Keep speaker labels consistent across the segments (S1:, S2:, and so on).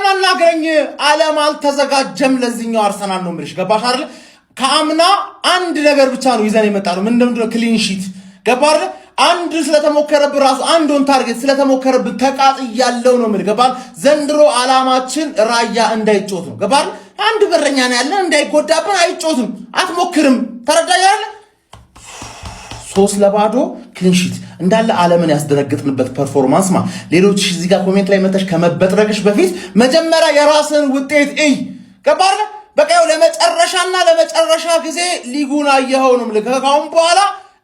S1: ለማናገኝ ዓለም አልተዘጋጀም ለዚህኛው አርሰናል ነው ምርሽ ገባሽ አይደል ከአምና አንድ ነገር ብቻ ነው ይዘን የመጣነው ምንድነው ክሊን ሺት ገባህ አይደል አንድ ስለተሞከረብ ራሱ አንድ ኦን ታርጌት ስለተሞከረብ ተቃጥ ያለው ነው ምን ገባህ ዘንድሮ አላማችን ራያ እንዳይጮት ነው ገባህ አንድ በረኛ ነው ያለ እንዳይጎዳብን አይጮትም አትሞክርም ተረዳያለ 3-0 ክሊን ሺት እንዳለ ዓለምን ያስደነግጥንበት ፐርፎርማንስ ሌሎች እዚህ ጋር ኮሜንት ላይ መተሽ ከመበጥረቅሽ በፊት መጀመሪያ የራስን ውጤት እይ ገባህ በቃው ለመጨረሻ ጊዜ ሊጉን አየኸው ነው ልከካውን በኋላ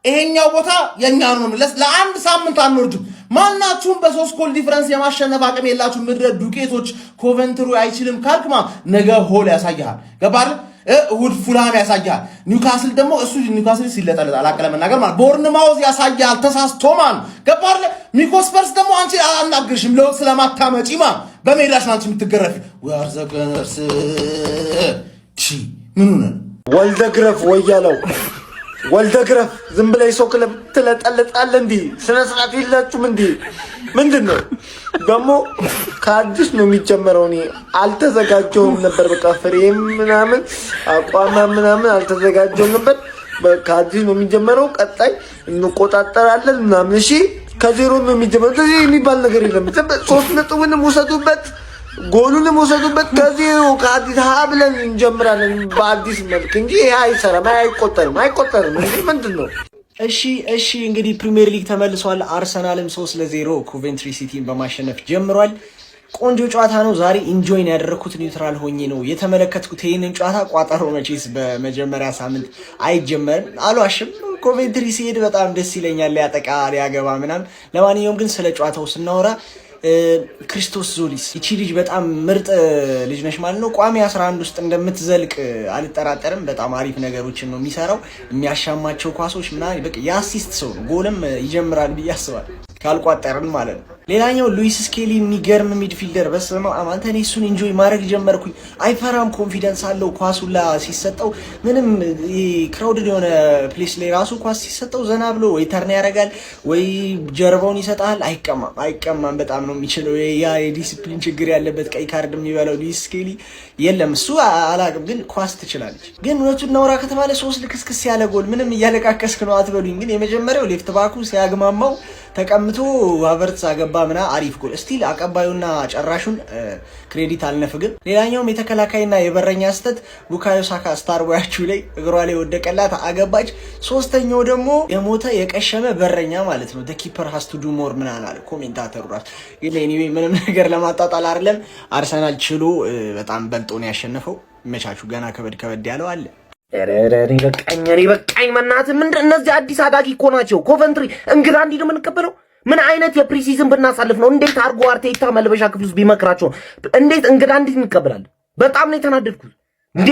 S1: ይሄኛው ቦታ የኛ ነው ለአንድ ሳምንት አንወርድም ማናችሁም በ3 ጎል ዲፈረንስ የማሸነፍ አቅም የላችሁ ምድረ ዱቄቶች ኮቨንትሩ አይችልም ካልክማ ነገ ሆል ያሳያል ገባህ እሁድ ፉላም ያሳያል ኒውካስል ደግሞ እሱ ኒውካስል ሲለጠለጥ አላቀለ መናገር ማለት ቦርንማውዝ ያሳያል ተሳስቶ ማን ገባህ ሚኮስፐርስ ደግሞ አንቺ አናግርሽም ለውጥ ስለማታመጪ በሜዳሽ ናንቺ የምትገረፊ ወር ዘገነርስ ምን ሆነ
S2: ወልደግረፍ ወያለው ወልደግረፍ ዝም ብለህ ሰው ክለብ ትለጠለጣለ እንዴ ስነ ስርዓት የላችሁም እንዴ ምንድነው ደግሞ ከአዲስ ነው የሚጀመረው እኔ አልተዘጋጀሁም ነበር በቃ ፍሬም ምናምን አቋም ምናምን አልተዘጋጀሁም ነበር ከአዲስ ነው የሚጀመረው ቀጣይ እንቆጣጠራለን ምናምን እሺ ከዜሮ ነው የሚጀመረው ስለዚህ የሚባል ነገር የለም 3 ነጥብንም ወሰዱበት ጎሉንም ወሰዱበት ከዜሮ ከአዲስ ብለን እንጀምራለን በአዲስ መልክ እንጂ ይሄ አይሰራም አይቆጠርም ምንድነው
S3: እሺ እንግዲህ ፕሪሚየር ሊግ ተመልሷል አርሰናልም 3-0 ኮቨንትሪ ሲቲን በማሸነፍ ጀምሯል ቆንጆ ጨዋታ ነው ዛሬ ኢንጆይን ያደረኩት ኒውትራል ሆኜ ነው የተመለከትኩት ይሄንን ጨዋታ ቋጠሮ መቼስ በመጀመሪያ ሳምንት አይጀመርም አልዋሽም ኮቨንትሪ ሲሄድ በጣም ደስ ይለኛል ያጠቃ ያገባ ምናምን ለማንኛውም ግን ስለ ጨዋታው ስናወራ ክሪስቶስ ዞሊስ እቺ ልጅ በጣም ምርጥ ልጅ ነሽ ማለት ነው ቋሚ 11 ውስጥ እንደምትዘልቅ አልጠራጠርም በጣም አሪፍ ነገሮችን ነው የሚሰራው የሚያሻማቸው ኳሶች ምናምን በቃ የአሲስት ሰው ነው ጎልም ይጀምራል ብዬ አስባለሁ ካልቋጠርን ማለት ነው ሌላኛው ሉዊስ ስኬሊ የሚገርም ሚድፊልደር በስመ አብ አንተ እሱን ኢንጆይ ማድረግ ጀመርኩኝ አይፈራም ኮንፊደንስ አለው ኳሱላ ሲሰጠው ምንም ክራውድድ የሆነ ፕሌስ ላይ ራሱ ኳስ ሲሰጠው ዘና ብሎ ወይ ተርና ያረጋል ወይ ጀርባውን ይሰጣል አይቀማም በጣም ነው የሚችለው ያ የዲሲፕሊን ችግር ያለበት ቀይ ካርድ የሚበላው ሉዊስ ስኬሊ የለም እሱ አላቅም ግን ኳስ ትችላለች ግን እውነቱን ነውራ ከተባለ 3 ልክስክስ ያለ ጎል ምንም እያለቃከስክ ነው አትበሉኝ ግን የመጀመሪያው ሌፍት ባኩ ሲያግማማው ተቀምጦ ሀቨርትስ አገባምና አሪፍ ጎል ስቲል አቀባዩና ጨራሹን ክሬዲት አልነፍግም ሌላኛውም የተከላካይና የበረኛ ስተት ቡካዮ ሳካ ስታር ቦያቹ ላይ እግሯ ላይ ወደቀላት አገባች ሶስተኛው ደግሞ የሞተ የቀሸመ በረኛ ማለት ነው the keeper has to do more ምናምን አለ ኮሜንታተሩ ራስ ግን ኤኒዌይ ምንም ነገር ለማጣጣል አይደለም አርሰናል ችሎ በጣም በልጦ ነው ያሸነፈው መቻቹ ገና ከበድ ያለው አለ በቃኝ መናት ምንድን እነዚህ አዲስ አዳጊ እኮ ናቸው ኮቨንትሪ እንግዳ እንዲህ ነው የምንቀበለው ምን አይነት የፕሪሲዝን ብናሳልፍ ነው እንዴት አርጎ አርቴታ መልበሻ ክፍል ውስጥ ቢመክራቸው እንዴት እንግዳ እንዲህ እንቀበላለን በጣም ነው የተናደድኩት እንዴ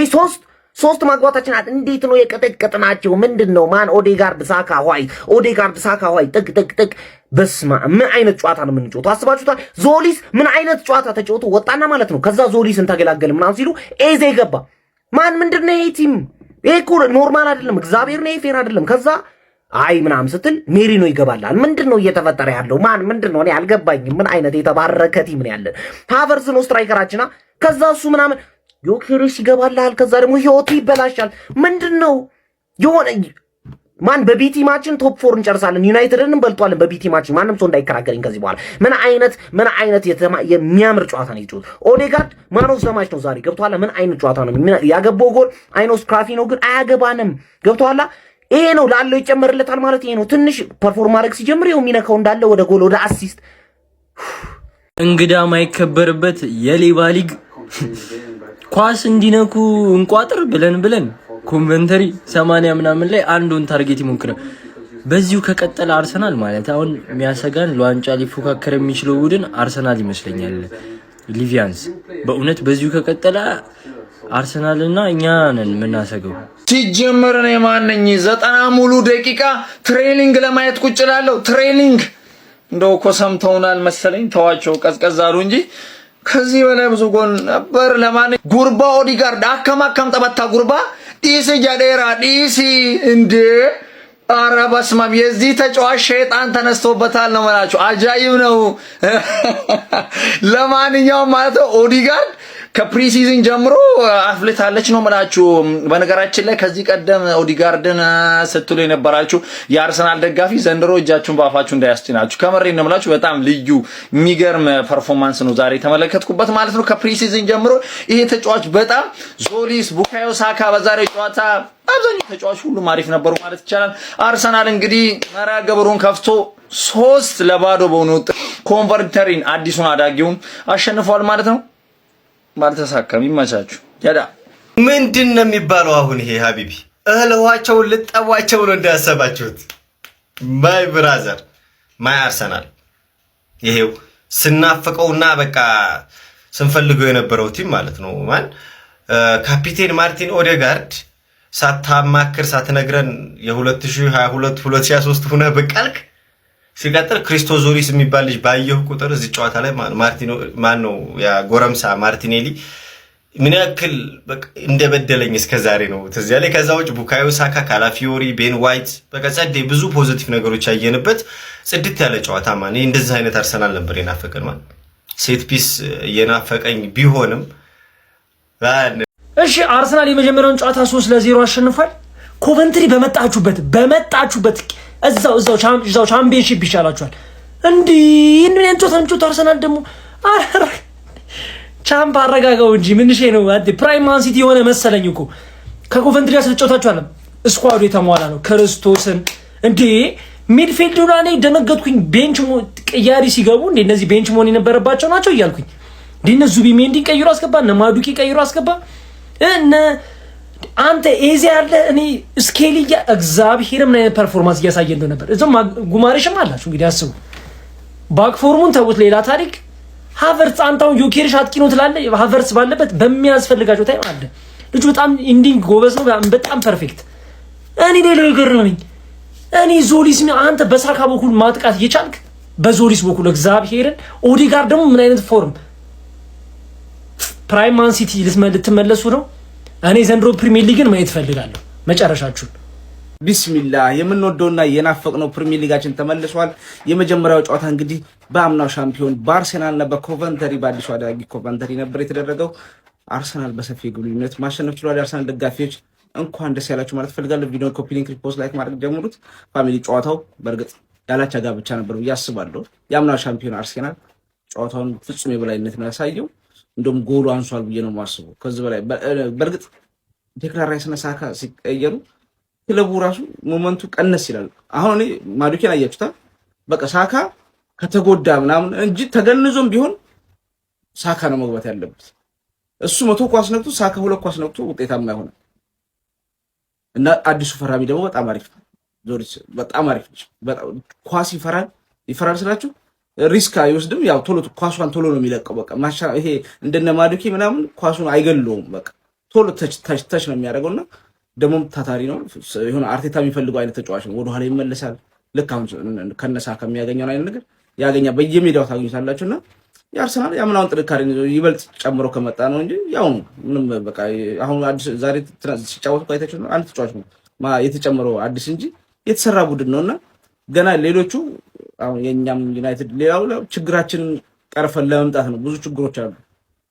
S3: ሶስት ማግባታችን እንዴት ነው የቀጠቀጥናቸው ምንድነው ማን ኦዴጋርድ ሳካ ሆይ ጥቅ በስማ ምን አይነት ጨዋታ ነው የምንጫወተው አስባችሁታል ዞሊስ ምን አይነት ጨዋታ ተጫወቱ ወጣና ማለት ነው ከዛ ዞሊስን ተገላገለ ምናምን ሲሉ ኤዜ ገባ ማን ምንድነው ይሄ ቲም ይሄ እኮ ኖርማል አይደለም እግዚአብሔር ነው ፌር አይደለም ከዛ አይ ምናምን ስትል ሜሪኖ ይገባላል ምንድነው እየተፈጠረ ያለው ማን ምንድነው እኔ አልገባኝም ምን አይነት የተባረከ ቲም ነው ያለ ሃቨርስ ነው ስትራይከራችንና ከዛ እሱ ምናምን ዮኬሬስ ይገባላል ከዛ ደግሞ ህይወቱ ይበላሻል ምንድነው የሆነ ማን በቢቲማችን ቶፕ 4 እንጨርሳለን ዩናይትድንም በልጧለን በቢቲማችን ማንንም ሰው እንዳይከራከረኝ ከዚህ በኋላ ምን አይነት የሚያምር ጨዋታ ነው ይጫወት ኦዴጋርድ ማኖፍ ዘማች ነው ዛሬ ገብቷላ ምን አይነት ጨዋታ ነው ያገባው ጎል አይኖስ ክራፊ ነው ግን አያገባንም ገብቷላ ይሄ ነው ላለው ይጨመርለታል ማለት ይሄ ነው ትንሽ ፐርፎርም ማድረግ ሲጀምር ይሄው የሚነካው እንዳለ ወደ ጎል ወደ አሲስት
S4: እንግዳ ማይከበርበት የሌባ ሊግ ኳስ እንዲነኩ እንቋጥር ብለን ኮንቨንተሪ 80 ምናምን ላይ አንዱን ታርጌት ይሞክራል በዚሁ ከቀጠለ አርሰናል ማለት አሁን የሚያሰጋን ለዋንጫ ሊፎካከር የሚችለው ቡድን አርሰናል ይመስለኛል ሊቪያንስ በእውነት በዚሁ ከቀጠለ አርሰናልና እኛ ነን ምናሰገው
S5: ሲጀመር ነው ማንነኝ 90 ሙሉ ደቂቃ ትሬኒንግ ለማየት ቁጭ ላለው ትሬኒንግ እንደው እኮ ሰምተውናል መሰለኝ ተዋቸው ቀዝቀዛሉ እንጂ ከዚህ በላይ ብዙ ጎል ነበር ለማን ጉርባ ኦዲጋርድ አከማከም ተበታ ጉርባ ዲሲ ጃዴራ ዲሲ እንዴ ኧረ በስመ አብ የዚህ ተጫዋች ሸይጣን ተነስቶበታል ነው ማለት አጃይብ ነው። ለማንኛውም ማለት ነው ኦዲጋርድ ከፕሪሲዝን ጀምሮ አፍልታለች ነው ማለት። በነገራችን ላይ ከዚህ ቀደም ኦዲጋርድን ስትሉ የነበራችሁ የአርሰናል ደጋፊ ዘንድሮ እጃችሁን በአፋችሁ እንዳያስጭናችሁ ከመሬ ነው ማለት። በጣም ልዩ የሚገርም ፐርፎርማንስ ነው ዛሬ ተመለከትኩበት ማለት ነው። ከፕሪሲዝን ጀምሮ ይሄ ተጫዋች በጣም ዞሊስ፣ ቡካዮ ሳካ በዛሬው ጨዋታ አብዛኛው ተጫዋች ሁሉም አሪፍ ነበሩ ማለት ይቻላል። አርሰናል እንግዲህ መርሃ ግብሩን ከፍቶ 3-0 በሆነ ውጤት ኮንቨርተሪን አዲሱን አዳጊውን አሸንፏል ማለት ነው። ባልተሳካም ይመቻችሁ። ያዳ
S6: ምንድነው የሚባለው አሁን ይሄ ሀቢቢ እህልዋቸውን ልጠቧቸው ነው እንዳያሰባችሁት። ማይ ብራዘር ማይ አርሰናል ይሄው ስናፍቀውና በቃ ስንፈልገው የነበረው ቲም ማለት ነው። ማን ካፒቴን ማርቲን ኦዴጋርድ ሳታማክር ሳትነግረን የ2022 2023 ሆነ በቃልክ። ሲቀጥል ክሪስቶዞሪስ የሚባል ልጅ ባየሁ ቁጥር እዚህ ጨዋታ ላይ ማርቲኖ ማን ነው ያ ጎረምሳ ማርቲኔሊ ምን ያክል በቃ እንደበደለኝ እስከዛሬ ነው ትዝ ያለኝ። ከዛ ውጭ ቡካዮ ሳካ፣ ካላፊዮሪ፣ ቤን ዋይት በቃ ጸዴ ብዙ ፖዚቲቭ ነገሮች ያየንበት ጽድት ያለ ጨዋታ ማን እንደዚህ አይነት አርሰናል ነበር የናፈቀን ማለት ሴት ፒስ የናፈቀኝ ቢሆንም
S4: እሺ አርሰናል የመጀመሪያውን ጨዋታ 3-0 አሸንፏል። ኮቨንትሪ በመጣችሁበት እዛው ቻምፒየንሺፕ ይሻላችኋል። እንዲህ ምን እንጮት አርሰናል ደግሞ ቻምፕ አረጋጋው እንጂ ምንሽ ነው ፕራይም ማን ሲቲ የሆነ መሰለኝ እኮ ከኮቨንትሪ ጋር ተጫውታችኋል። ስኳዱ የተሟላ ነው ክርስቶስን እንዴ ሚድፊልዱ ላይ ደነገጥኩኝ። ቤንች ቅያሪ ሲገቡ እንዴ እነዚህ ቤንች መሆን የነበረባቸው ናቸው እያልኩኝ እንዴ እነሱ ቢሜንዲን ቀይሮ አስገባ እነ ማዱኪ ቀይሮ አስገባ እነ አንተ ኤዚ ያለ እኔ ስኬሊያ እግዚአብሔር ምን አይነት ፐርፎርማንስ እያሳየ እንደው ነበር። እዛም ጉማሬሽም አላችሁ እንግዲህ አስቡ። ባክ ፎርሙን ተውት ሌላ ታሪክ። ሃቨርትስ አንታው ዩኬሪሽ አጥቂ ነው ትላለህ። ሃቨርትስ ባለበት በሚያስፈልጋቸው ታይም አለ ልጁ በጣም ኢንዲንግ ጎበዝ ነው። በጣም ፐርፌክት። እኔ ሌላ ይገርመኝ እኔ ዞሊስ አንተ በሳካ በኩል ማጥቃት እየቻልክ በዞሊስ በኩል እግዚአብሔርን ኦዲጋርድ ደግሞ ምን አይነት ፎርም ፕራይም ማን ሲቲ ልትመለሱ ነው። እኔ ዘንድሮ ፕሪሚየር ሊግን ማየት ፈልጋለሁ መጨረሻችሁን።
S7: ቢስሚላህ የምንወደውና የናፈቅነው ፕሪሚየር ሊጋችን ተመልሷል። የመጀመሪያው ጨዋታ እንግዲህ በአምናው ሻምፒዮን በአርሰናልና በኮቨንተሪ በአዲሱ አዳጊ ኮቨንተሪ ነበር የተደረገው። አርሰናል በሰፊ የግብ ልዩነት ማሸነፍ ችሏል። የአርሰናል ደጋፊዎች እንኳን ደስ ያላችሁ ማለት ፈልጋለሁ። ቪዲዮ ኮፒ ሊንክ፣ ሪፖስት፣ ላይክ ማድረግ ጀምሩት። ፋሚሊ ጨዋታው በእርግጥ ያላቻ ጋብቻ ነበር ብዬ አስባለሁ። የአምናው ሻምፒዮን አርሰናል ጨዋታውን ፍጹም የበላይነት ነው ያሳየው። እንደውም ጎሉ አንሷል ብዬ ነው የማስበው። ከዚህ በላይ በእርግጥ ዴክላን ራይስና ሳካ ሲቀየሩ ክለቡ ራሱ ሞመንቱ ቀነስ ይላል። አሁን እኔ ማዱኬን አያችሁታ በቃ ሳካ ከተጎዳ ምናምን እንጂ ተገንዞም ቢሆን ሳካ ነው መግባት ያለበት። እሱ 100 ኳስ ነክቶ ሳካ 2 ኳስ ነክቶ ውጤታማ ይሆናል። እና አዲሱ ፈራሚ ደግሞ በጣም አሪፍ ነው። ዞሪስ በጣም አሪፍ ነው። በጣም ኳስ ይፈራል ስላችሁ ሪስክ አይወስድም። ያው ኳሷን ቶሎ ነው የሚለቀው። በቃ ማሻ ይሄ እንደነ ማዱኬ ምናምን ኳሱን አይገለውም። በቃ ቶሎ ተች ነው የሚያደርገውና ደግሞ ታታሪ ነው። የሆነ አርቴታ የሚፈልገው አይነት ተጫዋች ነው። ወደኋላ ይመለሳል። ልክ አሁን ከነሳ ከሚያገኘው አይነት ነገር ያገኛ በየሜዳው ታገኙታላችሁና የአርሰናል ያምናውን ጥንካሬ ይበልጥ ጨምሮ ከመጣ ነው እንጂ ያው ምንም በቃ አሁን አዲስ ዛሬ ሲጫወቱ ቆይታችሁ ነው አንድ ተጫዋች ነው የተጨመረው አዲስ እንጂ የተሰራ ቡድን ነውና ገና ሌሎቹ አሁን የኛም ዩናይትድ ሌላው ችግራችንን ቀርፈን ለመምጣት ነው። ብዙ ችግሮች አሉ።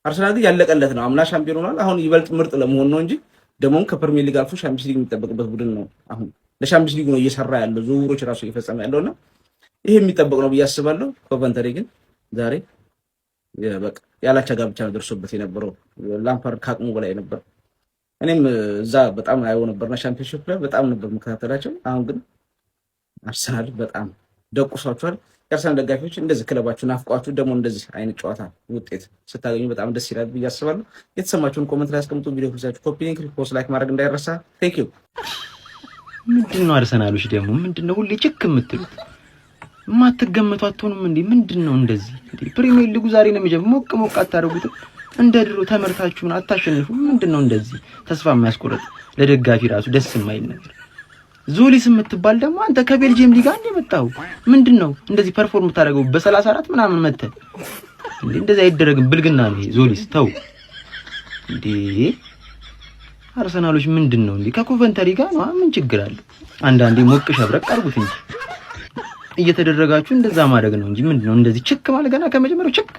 S7: አርሰናል ግን ያለቀለት ነው። አምና ሻምፒዮን ሆኗል። አሁን ይበልጥ ምርጥ ለመሆን ነው እንጂ ደግሞም ከፕሪሚየር ሊግ አልፎ ሻምፒዮንስ ሊግ የሚጠበቅበት ቡድን ነው። አሁን ለሻምፒዮንስ ሊግ ነው እየሰራ ያለው ዝውውሮች ራሱ እየፈጸመ ያለውና ይሄ የሚጠበቅ ነው ብዬ አስባለሁ። ኮቨንተሪ ግን ዛሬ በቃ ያላቻ ጋብቻ ነው ደርሶበት የነበረው። ላምፓርድ ከአቅሙ በላይ ነበር። እኔም እዛ በጣም አይው ነበርና ሻምፒዮንሺፕ ላይ በጣም ነበር መከታተላቸው። አሁን ግን አርሰናል በጣም ደቁሷቸዋል። የአርሰናል ደጋፊዎች እንደዚህ ክለባችሁ ናፍቋችሁ ደግሞ እንደዚህ አይነት ጨዋታ ውጤት ስታገኙ በጣም ደስ ይላል ብዬ አስባለሁ። የተሰማችሁን ኮሜንት ላይ አስቀምጡ። ቪዲዮ ክሊካችሁ ኮፒ ሊንክ፣ ሪፖስት፣ ላይክ ማድረግ እንዳይረሳ። ቴንክ ዩ።
S8: ምንድነው አርሰናሎች ደግሞ ምንድነው ሁሌ ችክ የምትሉት? ማትገመቱ አትሆኑም እንዴ? ምንድነው እንደዚህ? ፕሪሚየር ሊጉ ዛሬ ነው የሚጀምረው። ሞቅ አታደርጉትም? እንደ ድሮ ተመርታችሁን አታሸንፉ? ምንድነው እንደዚህ ተስፋ የሚያስቆርጥ ለደጋፊ ራሱ ደስ የማይል ነገር? ዞሊስ የምትባል ደግሞ አንተ ከቤልጂየም ሊጋ እንደመጣው ምንድነው እንደዚህ ፐርፎርም የምታደርገው? በ34 ምናምን መተ እንዴ እንደዚህ አይደረግም። ብልግና ነው ዞሊስ ተው እንዴ። አርሰናሎች ምንድነው እንዴ? ከኮቨንተሪ ጋር ነው ምን ችግር አለ? አንዳንዴ ሞቅ ሸብረቅ አድርጉት እንጂ እየተደረጋችሁ እንደዛ ማድረግ ነው እንጂ ምንድነው እንደዚህ ችክ ማለት ገና ከመጀመሪያው ችክ።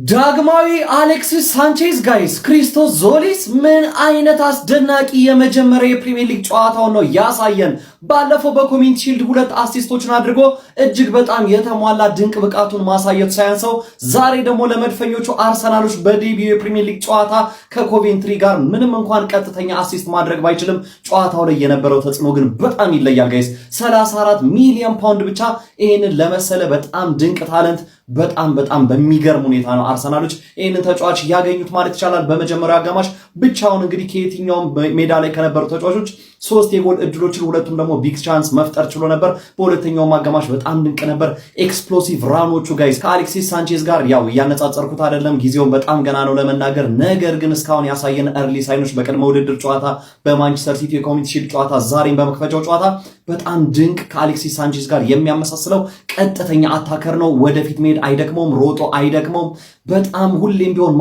S3: ዳግማዊ አሌክሲስ ሳንቼዝ ጋይስ ክሪስቶስ ዞሊስ ምን አይነት አስደናቂ የመጀመሪያ የፕሪሚየር ሊግ ጨዋታውን ነው ያሳየን። ባለፈው በኮሚኒቲ ሺልድ 2 አሲስቶችን አድርጎ እጅግ በጣም የተሟላ ድንቅ ብቃቱን ማሳየት ሳያንሰው ዛሬ ደግሞ ለመድፈኞቹ አርሰናሎች በዴቢው የፕሪሚየር ሊግ ጨዋታ ከኮቬንትሪ ጋር ምንም እንኳን ቀጥተኛ አሲስት ማድረግ ባይችልም ጨዋታው ላይ የነበረው ተጽዕኖ ግን በጣም ይለያል ጋይስ። 34 ሚሊዮን ፓውንድ ብቻ ይሄንን ለመሰለ በጣም ድንቅ ታለንት በጣም በሚገርም ሁኔታ ነው አርሰናሎች ይሄንን ተጫዋች ያገኙት ማለት ይቻላል። በመጀመሪያው አጋማሽ ብቻውን እንግዲህ ከየትኛውም ሜዳ ላይ ከነበሩ ተጫዋቾች 3 የጎል እድሎችን ሁለቱም ደግሞ ቢግ ቻንስ መፍጠር ችሎ ነበር። በሁለተኛው አጋማሽ በጣም ድንቅ ነበር። ኤክስፕሎሲቭ ራኖቹ ጋይስ ከአሌክሲስ ሳንቼዝ ጋር ያው እያነጻጸርኩት አይደለም፣ ጊዜውን በጣም ገና ነው ለመናገር። ነገር ግን እስካሁን ያሳየን early ሳይኖች በቅድመ ውድድር ጨዋታ፣ በማንቸስተር ሲቲ የኮሚኒቲ ሺልድ ጨዋታ፣ ዛሬም በመክፈቻው ጨዋታ በጣም ድንቅ ከአሌክሲስ ሳንቼዝ ጋር የሚያመሳስለው ቀጥተኛ አታከር ነው። ወደፊት መሄድ አይደክመውም፣ ሮጦ አይደክመውም። በጣም ሁሌም ቢሆን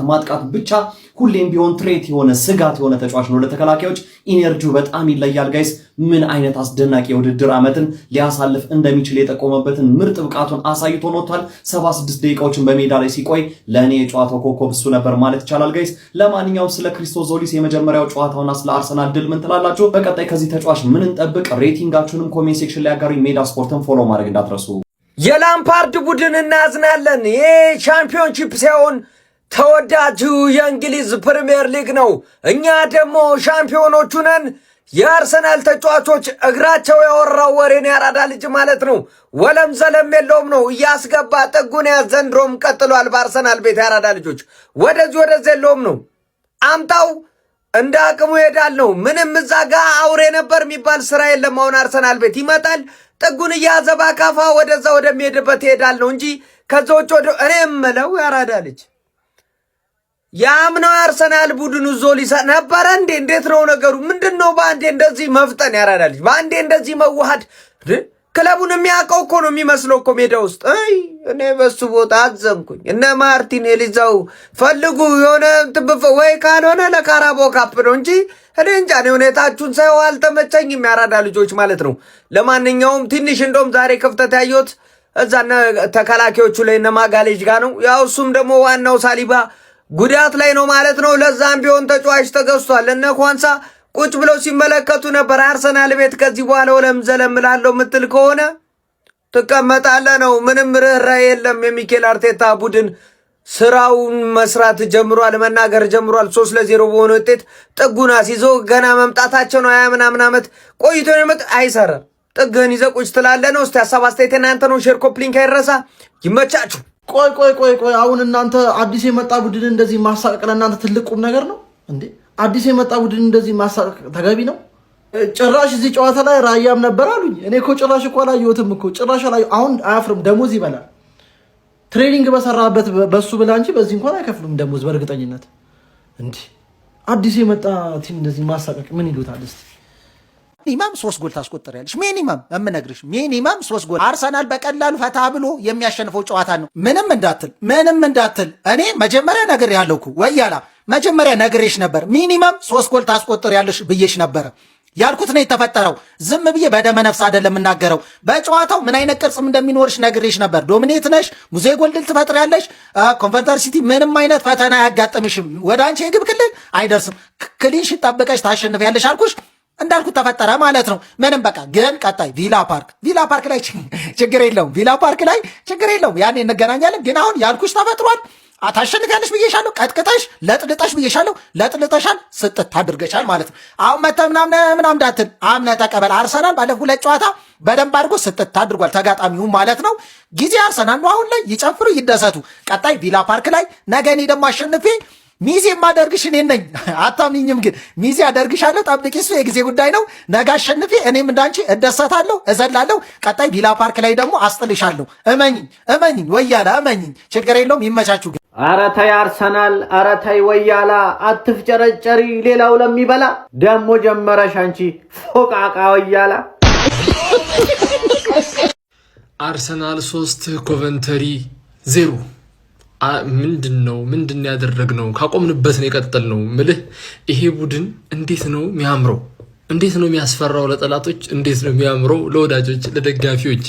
S3: ማጥቃት ብቻ ሁሌም ቢሆን ትሬት የሆነ ስጋት የሆነ ተጫዋች ነው ለተከላካዮች። ኢነርጂው በጣም ይለያል ጋይስ። ምን አይነት አስደናቂ የውድድር ዓመትን ሊያሳልፍ እንደሚችል የጠቆመበትን ምርጥ ብቃቱን አሳይቶ ወጥቷል። 76 ደቂቃዎችን በሜዳ ላይ ሲቆይ ለእኔ የጨዋታው ኮከብ እሱ ነበር ማለት ይቻላል ጋይስ። ለማንኛውም ስለ ክሪስቶስ ዞሊስ የመጀመሪያው ጨዋታውና ስለ አርሰናል ድል ምን ትላላችሁ? በቀጣይ ከዚህ ተጫዋች ምን እንጠብቅ? ሬቲንጋችሁንም ኮሜንት ሴክሽን ላይ አጋሩኝ። ሜዳ ስፖርትን ፎሎ ማድረግ እንዳትረሱ።
S9: የላምፓርድ ቡድን እናዝናለን። ይሄ ሻምፒዮንሺፕ ሳይሆን ተወዳጁ የእንግሊዝ ፕሪሚየር ሊግ ነው። እኛ ደግሞ ሻምፒዮኖቹ ነን። የአርሰናል ተጫዋቾች እግራቸው ያወራው ወሬን ያራዳ ልጅ ማለት ነው። ወለም ዘለም የለውም ነው እያስገባ ጥጉን ዘንድሮም ቀጥሏል። በአርሰናል ቤት ያራዳ ልጆች ወደዚህ የለውም ነው። አምጣው እንደ አቅሙ ይሄዳል ነው። ምንም እዛ ጋ አውሬ ነበር የሚባል ስራ የለም። አሁን አርሰናል ቤት ይመጣል፣ ጥጉን እያዘባ ካፋ ወደዛ ወደሚሄድበት ይሄዳል ነው እንጂ ከዛዎች እኔ የምለው ያራዳ ልጅ ያምነው አርሰናል ቡድኑ ዞሊስ ነበረ እንዴ? እንዴት ነው ነገሩ? ምንድነው በአንዴ እንደዚህ መፍጠን? ያራዳ ልጅ በአንዴ እንደዚህ መዋሃድ ክለቡን የሚያውቀው እኮ ነው የሚመስለው እኮ ሜዳ ውስጥ። እኔ በሱ ቦታ አዘንኩኝ። እነ ማርቲኔሊ እዛው ፈልጉ የሆነ ትብፈ ወይ ካልሆነ ለካራቦ ካፕ ነው እንጂ እኔ እንጃ። እኔ ሁኔታችሁን ሳይው አልተመቸኝም ያራዳ ልጆች ማለት ነው። ለማንኛውም ትንሽ እንደውም ዛሬ ክፍተት ያየሁት እዛ ተከላካዮቹ ላይ እነ ማጋሌጅ ጋር ነው። ያው እሱም ደግሞ ዋናው ሳሊባ ጉዳት ላይ ነው ማለት ነው። ለዛም ቢሆን ተጫዋች ተገዝቷል። እነ ኳንሳ ቁጭ ብለው ሲመለከቱ ነበር። አርሰናል ቤት ከዚህ በኋላ ወለም ዘለም እላለሁ ምትል ከሆነ ትቀመጣለህ ነው። ምንም ርህራሄ የለም። የሚኬል አርቴታ ቡድን ስራውን መስራት ጀምሯል፣ መናገር ጀምሯል። 3-0 በሆነ ውጤት ጥጉን አስይዞ ገና መምጣታቸው ነው። 20 ምናምን ዓመት ቆይቶ ነው አይሰራም። ጥግህን ይዘህ ቁጭ ትላለህ ነው። እስቲ ሀሳብ አስተያየት እናንተ ነው። ሼር ኮፕሊንክ አይረሳ። ይመቻችሁ።
S10: ቆይ አሁን እናንተ አዲስ የመጣ ቡድን እንደዚህ ማሳቀቅ ለእናንተ ትልቅ ቁም ነገር ነው እንዴ? አዲስ የመጣ ቡድን እንደዚህ ማሳቀቅ ተገቢ ነው? ጭራሽ እዚህ ጨዋታ ላይ ራያም ነበር አሉኝ። እኔ እኮ ጭራሽ እኮ አላየሁትም እኮ ጭራሽ አሁን አያፍርም። ደሞዝ ይበላል። ትሬኒንግ በሰራበት በሱ ብላ እንጂ በዚህ እንኳን አይከፍሉም ደሞዝ በእርግጠኝነት። እንዲህ አዲስ የመጣ ቲም እንደዚህ ማሳቀቅ ምን ይሉታል እስቲ?
S11: ሚኒማም 3 ጎል ታስቆጥሪያለሽ። ሚኒማም እምነግርሽ ሚኒማም 3 ጎል። አርሰናል በቀላሉ ፈታ ብሎ የሚያሸንፈው ጨዋታ ነው። ምንም እንዳትል እኔ መጀመሪያ ነገር ያለውኩ ወያላ መጀመሪያ ነግሬሽ ነበር። ሚኒማም 3 ጎል ታስቆጥሪያለሽ ብዬሽ ነበር። ያልኩት ነው የተፈጠረው። ዝም ብዬ በደመ ነፍስ አይደለም የምናገረው። በጨዋታው ምን አይነት ቅርጽም እንደሚኖርሽ ነግሬሽ ነበር። ዶሚኔት ነሽ፣ ሙዜ ጎል ድል ትፈጥሪያለሽ። ኮንቨርተር ሲቲ ምንም አይነት ፈተና አያጋጥምሽም። ወደ አንቺ የግብ ክልል አይደርስም። ክሊንሽን ጠብቀሽ ታሸንፊያለሽ አልኩሽ። እንዳልኩት ተፈጠረ ማለት ነው። ምንም በቃ ግን ቀጣይ ቪላ ፓርክ ላይ ችግር የለውም። ቪላ ፓርክ ላይ ችግር የለውም። ያኔ እንገናኛለን። ግን አሁን ያልኩሽ ተፈጥሯል። ታሸንፊያለሽ ብዬሻለሁ። ቀጥቅጠሽ ለጥልጠሽ ብዬሻለሁ። ለጥልጠሻል፣ ስጥት አድርገሻል ማለት ነው። አሁን መተህ ምናምን እንዳትል አምነህ ተቀበል። አርሰናል ባለፉት 2 ጨዋታ በደንብ አድርጎ ስጥት አድርጓል ተጋጣሚው ማለት ነው። ጊዜ አርሰናል ነው። አሁን ላይ ይጨፍሩ ይደሰቱ። ቀጣይ ቪላ ፓርክ ላይ ነገ እኔ ደግሞ አሸንፌ ሚዜ የማደርግሽ እኔ ነኝ። አታምኝም፣ ግን ሚዜ አደርግሻለሁ። ጠብቂ፣ እሱ የጊዜ ጉዳይ ነው። ነገ አሸንፌ እኔም እንዳንቺ እደሰታለሁ፣ እዘላለሁ። ቀጣይ ቪላ ፓርክ ላይ ደግሞ አስጥልሻለሁ። እመኝኝ ወያላ፣ እመኝኝ። ችግር የለውም። ይመቻችሁ። ግን
S9: ኧረ ተይ አርሰናል፣ ኧረ ተይ ወያላ፣ አትፍጨረጨሪ ሌላው ለሚበላ። ደሞ ጀመረሽ አንቺ ፎቃቃ ወያላ።
S12: አርሰናል 3 ኮቨንተሪ 0። ምንድን ያደረግነው? ካቆምንበት ነው የቀጠልነው። ምልህ ይሄ ቡድን እንዴት ነው የሚያምረው! እንዴት ነው የሚያስፈራው ለጠላቶች፣ እንዴት ነው የሚያምረው ለወዳጆች ለደጋፊዎች።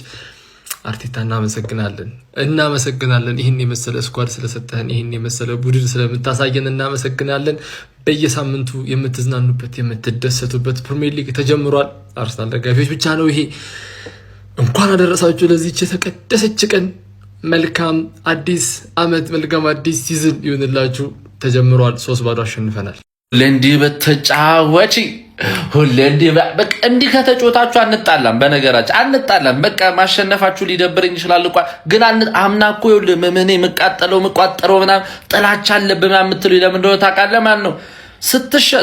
S12: አርቴታ እናመሰግናለን። ይህን የመሰለ ስኳድ ስለሰጠህን፣ ይህን የመሰለ ቡድን ስለምታሳየን እናመሰግናለን። በየሳምንቱ የምትዝናኑበት የምትደሰቱበት ፕሪሚየር ሊግ ተጀምሯል። አርሰናል ደጋፊዎች ብቻ ነው ይሄ። እንኳን አደረሳችሁ ለዚህች የተቀደሰች ቀን። መልካም አዲስ አመት፣ መልካም አዲስ ሲዝን ይሁንላችሁ። ተጀምሯል። 3-0 አሸንፈናል።
S13: ለንዲ በተጫዋች ሁሌ በቃ እንዲህ ከተጫወታችሁ አንጣላም። በነገራችን አንጣላም። በቃ ማሸነፋችሁ ሊደብረኝ ይችላል እንኳን ግን አምና እኮ ምን መቋጠረው ምናምን ጥላቻ አለብህ ምናምን የምትሉኝ ለምን እንደሆነ ታውቃለህ? ማን ነው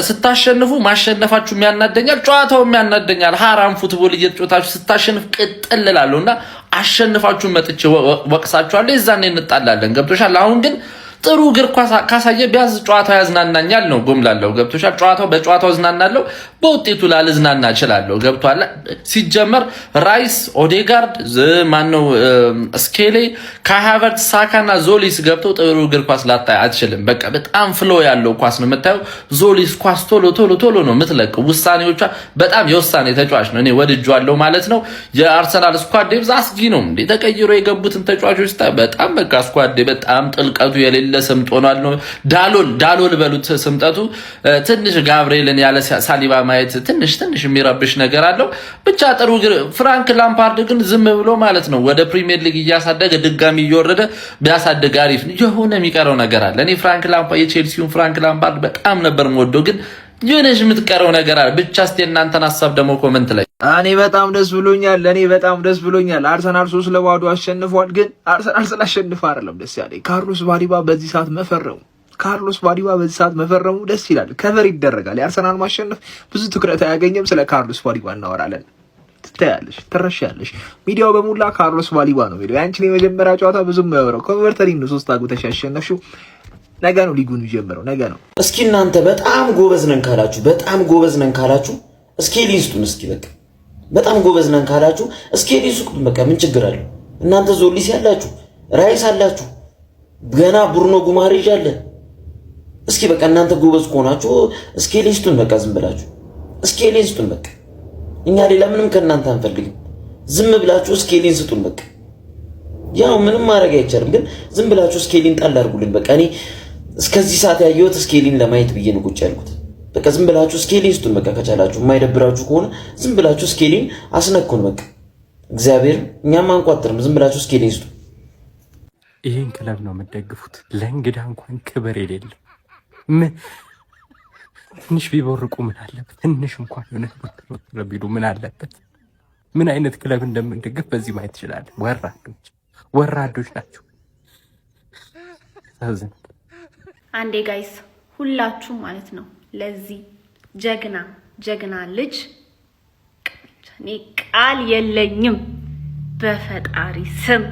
S13: ስታሸንፉ ማሸነፋችሁ የሚያናደኛል፣ ጨዋታው የሚያናደኛል። ሀራም ፉትቦል እየተጫወታችሁ ስታሸንፍ ቅጥል እላለሁና አሸንፋችሁ መጥቼ ወቅሳችኋለሁ። የዛኔ እንጣላለን። ገብቶሻል? አሁን ግን ጥሩ እግር ኳስ ካሳየ ቢያንስ ጨዋታው ያዝናናኛል ነው ጎምላለው። ገብቶሻል? በጨዋታው ዝናናለው፣ በውጤቱ ላልዝናና እችላለሁ። ገብቷል? ሲጀመር ራይስ፣ ኦዴጋርድ፣ ማነው ስኬሌ፣ ካሃቨርት፣ ሳካና ዞሊስ ገብተው ጥሩ እግር ኳስ ላታይ አትችልም። በቃ በጣም ፍሎ ያለው ኳስ ነው የምታየው። ዞሊስ ኳስ ቶሎ ነው የምትለቀው። ውሳኔዎቿ በጣም የውሳኔ ተጫዋች ነው። እኔ ወድጄዋለሁ ማለት ነው። የአርሰናል ስኳድ ዴብዝ አስጊ ነው እንዴ! ተቀይሮ የገቡትን ተጫዋቾች በጣም በቃ ስኳድ በጣም ጥልቀቱ የሌለ ስምጥ ሆኗል ነው። ዳሎል በሉት ስምጠቱ። ትንሽ ጋብርኤልን ያለ ሳሊባ ማየት ትንሽ የሚረብሽ ነገር አለው። ብቻ ጥሩ ፍራንክ ላምፓርድ ግን ዝም ብሎ ማለት ነው ወደ ፕሪሚየር ሊግ እያሳደገ ድጋሚ እየወረደ ቢያሳድግ አሪፍ ነው። የሆነ የሚቀረው ነገር አለ። እኔ የቼልሲውን ፍራንክ ላምፓርድ በጣም ነበር የምወደው፣ ግን የሆነሽ የምትቀረው ነገር አለ። ብቻ እስቲ እናንተን ሀሳብ ደግሞ ኮመንት ላይ።
S7: እኔ በጣም ደስ ብሎኛል። አርሰናል 3-0 አሸንፏል። ግን አርሰናል ስላሸንፈ አይደለም ደስ ያለኝ፣ ካርሎስ ባሊባ በዚህ ሰዓት መፈረሙ ደስ ይላል። ከቨር ይደረጋል። የአርሰናል ማሸነፍ ብዙ ትኩረት አያገኘም። ስለ ካርሎስ ባሊባ እናወራለን። ትታያለሽ፣ ትረሻለሽ። ሚዲያው በሙላ ካርሎስ ባሊባ ነው የሚለው። ያንቺን የመጀመሪያ ጨዋታ ብዙም ያወራው ኮንቨርተሪ ነው 3 አግብተሽ ያሸነፍሽው። ነገ ነው ሊጉን የሚጀምረው፣ ነገ ነው።
S14: እስኪ እናንተ በጣም ጎበዝ ነን ካላችሁ ስኬል ይስጡን። እስኪ በቃ በጣም ጎበዝ ነን ካላችሁ ስኬል ይስጡን። በቃ ምን ችግር አለው? እናንተ ዞሊስ ያላችሁ፣ ራይስ አላችሁ፣ ገና ቡርኖ ጉማሬጅ አለ። እስኪ በቃ እናንተ ጎበዝ ከሆናችሁ ስኬል ይስጡን። በቃ ዝም ብላችሁ ስኬል ይስጡን። በቃ እኛ ሌላ ምንም ከእናንተ አንፈልግም። ዝም ብላችሁ ስኬሊን ስጡን። በቃ ያው ምንም ማድረግ አይቻልም፣ ግን ዝም ብላችሁ ስኬሊን ጣል አድርጉልን። በቃ እኔ እስከዚህ ሰዓት ያየሁት ስኬሊን ለማየት ብዬ ነው ቁጭ ያልኩት። በቃ ዝም ብላችሁ ስኬሊን ስጡን። በቃ ከቻላችሁ የማይደብራችሁ ከሆነ ዝም ብላችሁ ስኬሊን አስነኩን። በቃ እግዚአብሔር እኛም አንቋጥርም። ዝም ብላችሁ ስኬሊን ስጡን።
S8: ይሄን ክለብ ነው የምትደግፉት? ለእንግዳ እንኳን ክብር የሌለው ትንሽ ቢቦርቁ ምን አለበት? ትንሽ እንኳን የሆነ ቢሉ ምን አለበት? ምን አይነት ክለብ እንደምንደግፍ በዚህ ማየት ትችላለን። ወራዶች ናቸው።
S15: አንዴ ጋይስ ሁላችሁ ማለት ነው ለዚህ ጀግና ልጅ እኔ ቃል የለኝም በፈጣሪ ስም